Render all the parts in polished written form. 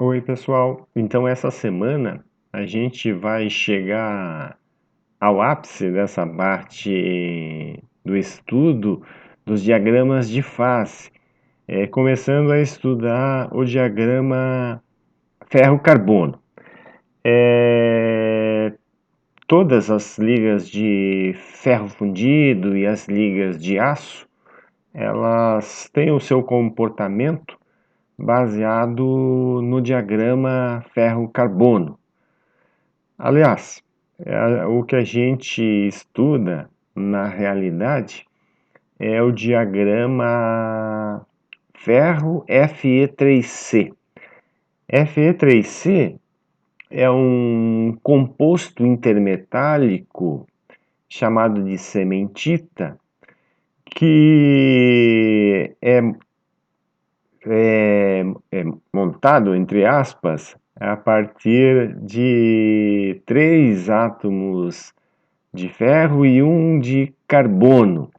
Oi, pessoal. Então, essa semana a gente vai chegar ao ápice dessa parte do estudo dos diagramas de face, começando a estudar o diagrama ferro-carbono. É, Todas as ligas de ferro fundido e as ligas de aço, elas têm o seu comportamento baseado no diagrama ferro-carbono. Aliás, o que a gente estuda na realidade é o diagrama ferro Fe3C. Fe3C é um composto intermetálico chamado de cementita que é montado, entre aspas, a partir de 3 átomos de ferro e um de carbono.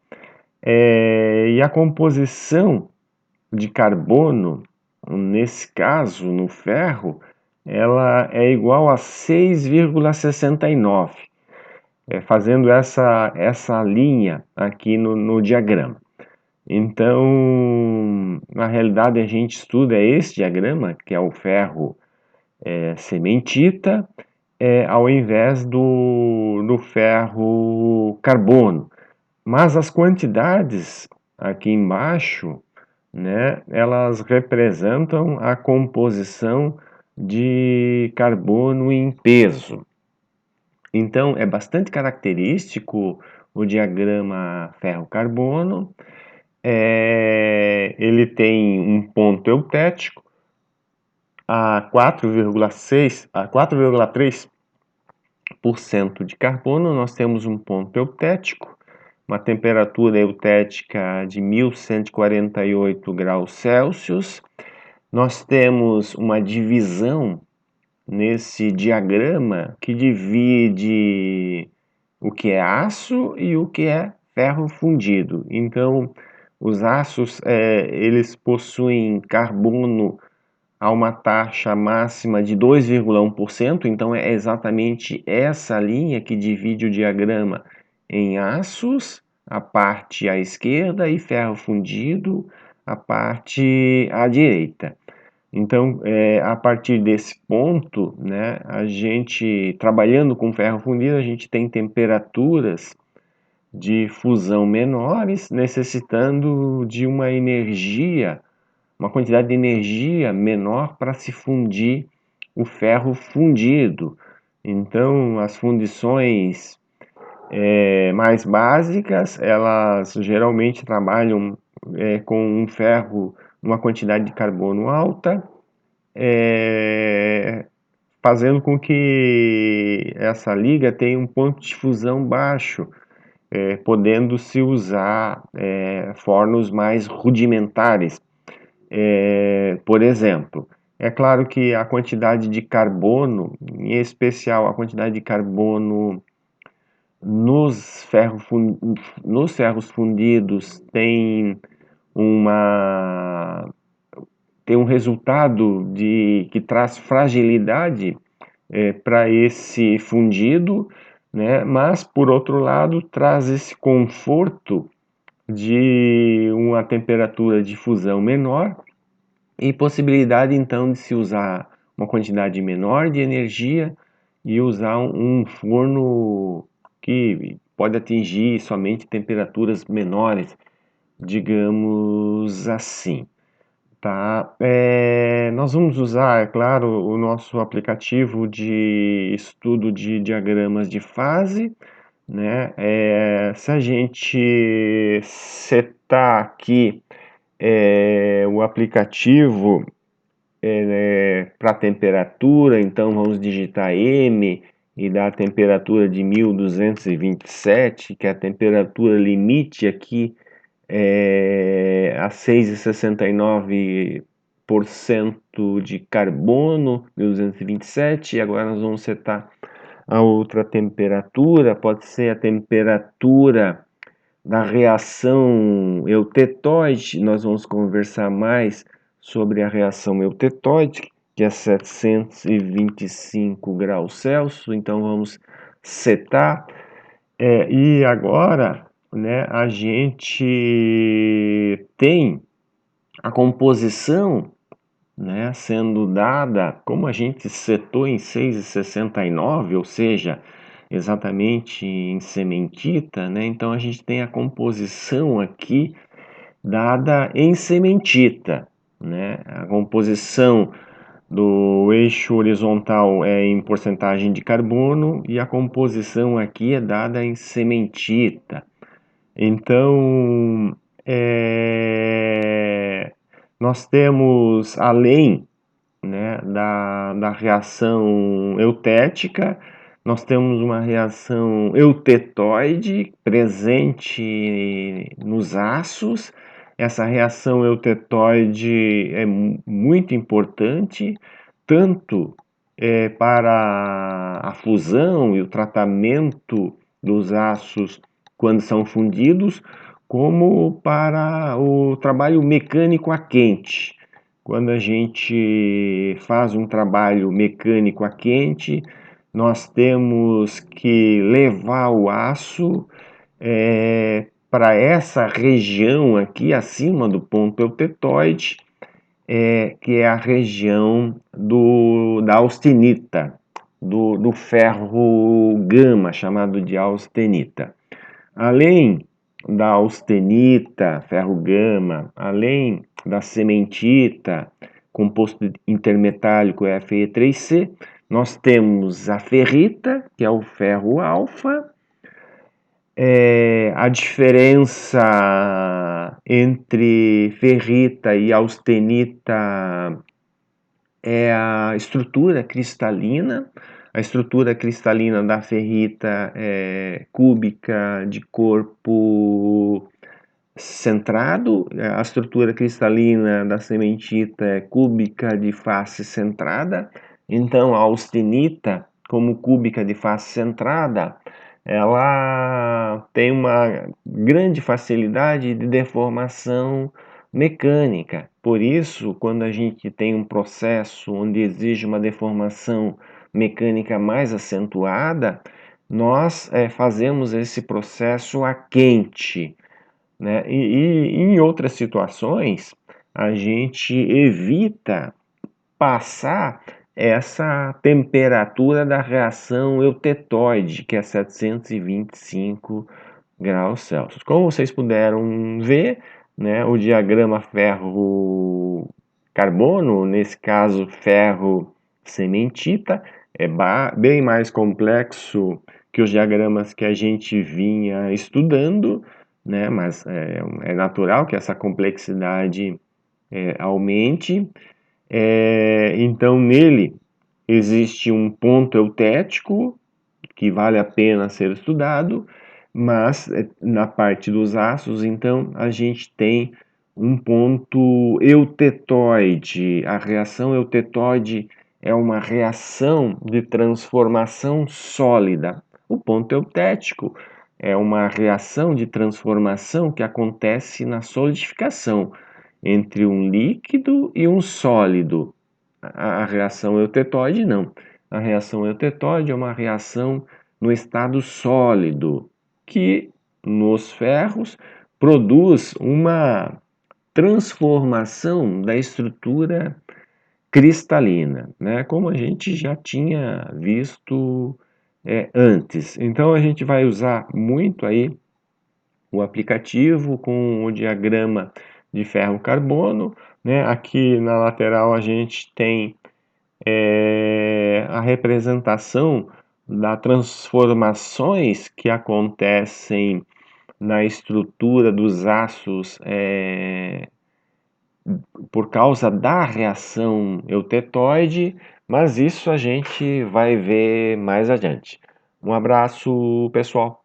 E a composição de carbono, nesse caso, no ferro, ela é igual a 6,69, fazendo essa linha aqui no diagrama. Então, na realidade, a gente estuda esse diagrama, que é o ferro cementita, ao invés do ferro carbono. Mas as quantidades aqui embaixo, né, elas representam a composição de carbono em peso. Então, é bastante característico o diagrama ferro-carbono. Ele tem um ponto eutético a 4,3% de carbono. Nós temos um ponto eutético, uma temperatura eutética de 1148 graus Celsius. Nós temos uma divisão nesse diagrama que divide o que é aço e o que é ferro fundido. Então, os aços, eles possuem carbono a uma taxa máxima de 2,1%, então é exatamente essa linha que divide o diagrama em aços, a parte à esquerda, e ferro fundido, a parte à direita. Então, a partir desse ponto, né, a gente, trabalhando com ferro fundido, a gente tem temperaturas de fusão menores, necessitando de uma quantidade de energia menor para se fundir o ferro fundido. Então, as fundições mais básicas, elas geralmente trabalham com um ferro, uma quantidade de carbono alta, fazendo com que essa liga tenha um ponto de fusão baixo, podendo se usar fornos mais rudimentares. Por exemplo, é claro que a quantidade de carbono, em especial a quantidade de carbono nos ferros fundidos, uma, tem um resultado que traz fragilidade para esse fundido, né? Mas, por outro lado, traz esse conforto de uma temperatura de fusão menor e possibilidade então de se usar uma quantidade menor de energia e usar um forno que pode atingir somente temperaturas menores, digamos assim. Tá? Nós vamos usar, é claro, o nosso aplicativo de estudo de diagramas de fase, né? Se a gente setar aqui o aplicativo para temperatura, então vamos digitar M e dar a temperatura de 1227, que é a temperatura limite aqui a 6,69% de carbono, 1227. E agora nós vamos setar a outra temperatura, pode ser a temperatura da reação eutetóide. Nós vamos conversar mais sobre a reação eutetóide, que é 725 graus Celsius, então vamos setar. E agora, né, a gente tem a composição, né, sendo dada, como a gente setou em 6,69, ou seja, exatamente em sementita, né, então a gente tem a composição aqui dada em sementita, né, a composição do eixo horizontal é em porcentagem de carbono e a composição aqui é dada em sementita. Então, nós temos, além, né, da reação eutética, nós temos uma reação eutetóide presente nos ácidos. Essa reação eutetóide é muito importante, tanto para a fusão e o tratamento dos ácidos quando são fundidos, como para o trabalho mecânico a quente. Quando a gente faz um trabalho mecânico a quente, nós temos que levar o aço para essa região aqui acima do ponto eutetoide, que é a região da austenita, do ferro gama, chamado de austenita. Além da austenita, ferro gama, além da sementita, composto intermetálico Fe3C, nós temos a ferrita, que é o ferro alfa. A diferença entre ferrita e austenita é a estrutura cristalina. A estrutura cristalina da ferrita é cúbica de corpo centrado, a estrutura cristalina da sementita é cúbica de face centrada. Então a austenita, como cúbica de face centrada, ela tem uma grande facilidade de deformação mecânica. Por isso, quando a gente tem um processo onde exige uma deformação mecânica mais acentuada, nós fazemos esse processo a quente, né? E em outras situações, a gente evita passar essa temperatura da reação eutetóide, que é 725 graus Celsius. Como vocês puderam ver, né, o diagrama ferro-carbono, nesse caso ferro-sementita, é bem mais complexo que os diagramas que a gente vinha estudando, né, mas é natural que essa complexidade aumente. Então, nele existe um ponto eutético que vale a pena ser estudado, mas na parte dos ácidos, então, a gente tem um ponto eutetóide. A reação eutetóide é uma reação de transformação sólida. O ponto eutético é uma reação de transformação que acontece na solidificação entre um líquido e um sólido. A reação eutetóide não. A reação eutetóide é uma reação no estado sólido, que nos ferros produz uma transformação da estrutura cristalina, né? Como a gente já tinha visto antes. Então a gente vai usar muito aí o aplicativo com o diagrama de ferro-carbono, né? Aqui na lateral a gente tem a representação das transformações que acontecem na estrutura dos ácidos por causa da reação eutetóide, mas isso a gente vai ver mais adiante. Um abraço, pessoal!